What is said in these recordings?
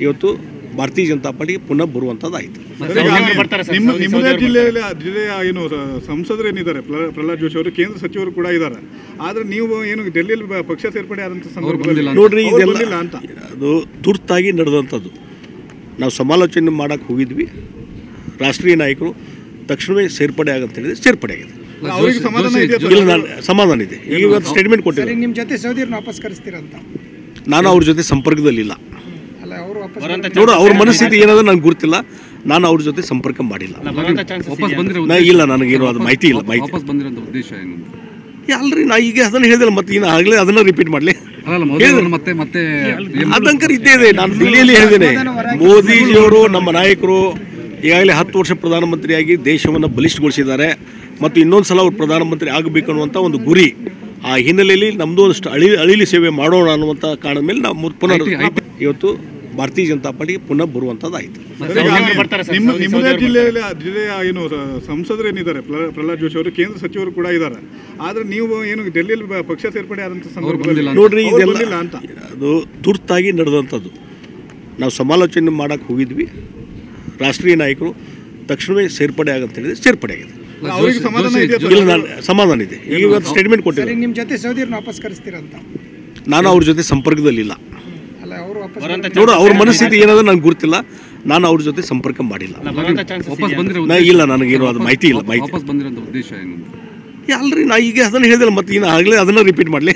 ಇವತ್ತು ಭಾರತೀಯ ಜನತಾ ಪಾರ್ಟಿಗೆ ಪುನಃ ಬರುವಂಥದ್ದಾಯಿತು. ನಿಮ್ಮದೇ ಜಿಲ್ಲೆಯ ಏನು ಸಂಸದರು ಏನಿದ್ದಾರೆ ಪ್ರಹ್ಲಾದ್ ಜೋಶಿ ಅವರು ಕೇಂದ್ರ ಸಚಿವರು ಕೂಡ ಇದ್ದಾರೆ. ಆದರೆ ನೀವು ಏನು ಡೆಲ್ಲಿಯಲ್ಲಿ ಪಕ್ಷ ಸೇರ್ಪಡೆ ಆದಂಥ ಸಂದರ್ಭದಲ್ಲಿ ನೋಡ್ರಿ, ಇದೆಲ್ಲ ಅಂತ ಅದು ತುರ್ತಾಗಿ ನಡೆದಂಥದ್ದು. ನಾವು ಸಮಾಲೋಚನೆ ಮಾಡೋಕ್ಕೆ ಹೋಗಿದ್ವಿ. ರಾಷ್ಟ್ರೀಯ ನಾಯಕರು ತಕ್ಷಣವೇ ಸೇರ್ಪಡೆ ಆಗಂತ ಹೇಳಿದ್ರೆ ಸೇರ್ಪಡೆ ಆಗಿದೆ. ಅವರಿಗೆ ಸಮಾಧಾನ ಇದೆ? ಇಲ್ಲ, ಸಮಾಧಾನ ಇದೆ. ಈಗ ಸ್ಟೇಟ್ಮೆಂಟ್ ಕೊಟ್ಟಿದ್ದಾರೆ. ನಿಮ್ಮ ಜೊತೆ ಸೌದಿಯರ್ನ ವಾಪಸ್ ಕರೆಸ್ತೀರಂತ? ನಾನು ಅವ್ರ ಜೊತೆ ಸಂಪರ್ಕದಲ್ಲಿಲ್ಲ. ನೋಡು, ಅವ್ರ ಮನಸ್ಥಿತಿ ಏನದ ನನಗೆ ಗೊತ್ತಿಲ್ಲ. ನಾನು ಅವ್ರ ಜೊತೆ ಸಂಪರ್ಕ ಮಾಡಿಲ್ಲ. ಇಲ್ಲ, ನನಗೇನು ಅದು ಮಾಹಿತಿ ಇಲ್ಲ. ಅಲ್ರಿ, ನಾ ಈಗ ಅದನ್ನು ಹೇಳಿದಿಲ್ಲ, ಮತ್ತೆ ಇನ್ನು ಆಗಲೇ ಅದನ್ನ ರಿಪೀಟ್ ಮಾಡಲಿ. ಅದಂಕರ್ ಇದ್ದೇ ಇದೆ. ನಾನು ದಿಲ್ಲಿಯಲ್ಲಿ ಹೇಳಿದ್ದೇನೆ, ಮೋದಿಜಿಯವರು ನಮ್ಮ ನಾಯಕರು ಈಗಾಗಲೇ 10 ವರ್ಷ ಪ್ರಧಾನಮಂತ್ರಿಯಾಗಿ ದೇಶವನ್ನು ಬಲಿಷ್ಠಗೊಳಿಸಿದ್ದಾರೆ ಮತ್ತು ಇನ್ನೊಂದು ಸಲ ಅವರು ಪ್ರಧಾನಮಂತ್ರಿ ಆಗಬೇಕು ಅನ್ನುವಂಥ ಒಂದು ಗುರಿ. ಆ ಹಿನ್ನೆಲೆಯಲ್ಲಿ ನಮ್ಮದು ಒಂದಷ್ಟು ಅಳಿಲಿ ಸೇವೆ ಮಾಡೋಣ ಅನ್ನುವಂಥ ಕಾರಣದ ಮೇಲೆ ನಾವು ಪುನರ್ ಇವತ್ತು ಭಾರತೀಯ ಜನತಾ ಪಾರ್ಟಿಗೆ ಪುನಃ ಬರುವಂಥದ್ದಾಯಿತು. ನಿಮ್ಮದೇ ಜಿಲ್ಲೆಯ ಏನು ಸಂಸದರು ಏನಿದ್ದಾರೆ ಪ್ರಹ್ಲಾದ್ ಜೋಶಿ ಅವರು ಕೇಂದ್ರ ಸಚಿವರು ಕೂಡ ಇದ್ದಾರೆ. ಆದರೆ ನೀವು ಏನು ಡೆಲ್ಲಿಯಲ್ಲಿ ಪಕ್ಷ ಸೇರ್ಪಡೆ ಆದಂಥ ಸಂದರ್ಭದಲ್ಲಿ ನೋಡ್ರಿ, ಇದೆಲ್ಲ ಅಂತ ಅದು ತುರ್ತಾಗಿ ನಡೆದಂಥದ್ದು. ನಾವು ಸಮಾಲೋಚನೆ ಮಾಡೋಕ್ಕೆ ಹೋಗಿದ್ವಿ. ರಾಷ್ಟ್ರೀಯ ನಾಯಕರು ತಕ್ಷಣವೇ ಸೇರ್ಪಡೆ ಆಗಂತ ಹೇಳಿದ್ರೆ ಸೇರ್ಪಡೆ ಆಗಿದೆ. ಅವರಿಗೆ ಸಮಾಧಾನ ಇದೆ? ಇಲ್ಲ, ಸಮಾಧಾನ ಇದೆ. ಈಗ ಸ್ಟೇಟ್ಮೆಂಟ್ ಕೊಟ್ಟಿದ್ದಾರೆ. ನಿಮ್ಮ ಜೊತೆ ಸೌದಿಯರ್ನ ವಾಪಸ್ ಕರೆಸ್ತೀರಂತ? ನಾನು ಅವ್ರ ಜೊತೆ ಸಂಪರ್ಕದಲ್ಲಿಲ್ಲ. ನೋಡು, ಅವ್ರ ಮನಸ್ಥಿತಿ ಏನದ ನನಗೆ ಗೊತ್ತಿಲ್ಲ. ನಾನು ಅವ್ರ ಜೊತೆ ಸಂಪರ್ಕ ಮಾಡಿಲ್ಲ. ಇಲ್ಲ, ನನಗೇನು ಅದು ಮಾಹಿತಿ ಇಲ್ಲ. ಅಲ್ರಿ, ನಾ ಈಗ ಅದನ್ನು ಹೇಳಿದಿಲ್ಲ, ಮತ್ತೆ ಇನ್ನು ಆಗಲೇ ಅದನ್ನ ರಿಪೀಟ್ ಮಾಡಲಿ.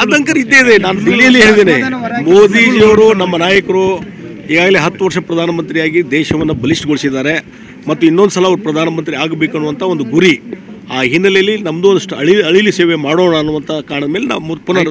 ಅದಂಕರ್ ಇದ್ದೇ ಇದೆ. ನಾನು ದಿಲ್ಲಿಯಲ್ಲಿ ಹೇಳಿದ್ದೇನೆ, ಮೋದಿಜಿಯವರು ನಮ್ಮ ನಾಯಕರು ಈಗಾಗಲೇ 10 ವರ್ಷ ಪ್ರಧಾನಮಂತ್ರಿಯಾಗಿ ದೇಶವನ್ನು ಬಲಿಷ್ಠಗೊಳಿಸಿದ್ದಾರೆ ಮತ್ತು ಇನ್ನೊಂದು ಸಲ ಅವರು ಪ್ರಧಾನಮಂತ್ರಿ ಆಗಬೇಕು ಅನ್ನುವಂಥ ಒಂದು ಗುರಿ. ಆ ಹಿನ್ನೆಲೆಯಲ್ಲಿ ನಮ್ಮದು ಒಂದಷ್ಟು ಅಳಿಲಿ ಸೇವೆ ಮಾಡೋಣ ಅನ್ನುವಂಥ ಕಾರಣದ ಮೇಲೆ ನಾವು ಪುನರ್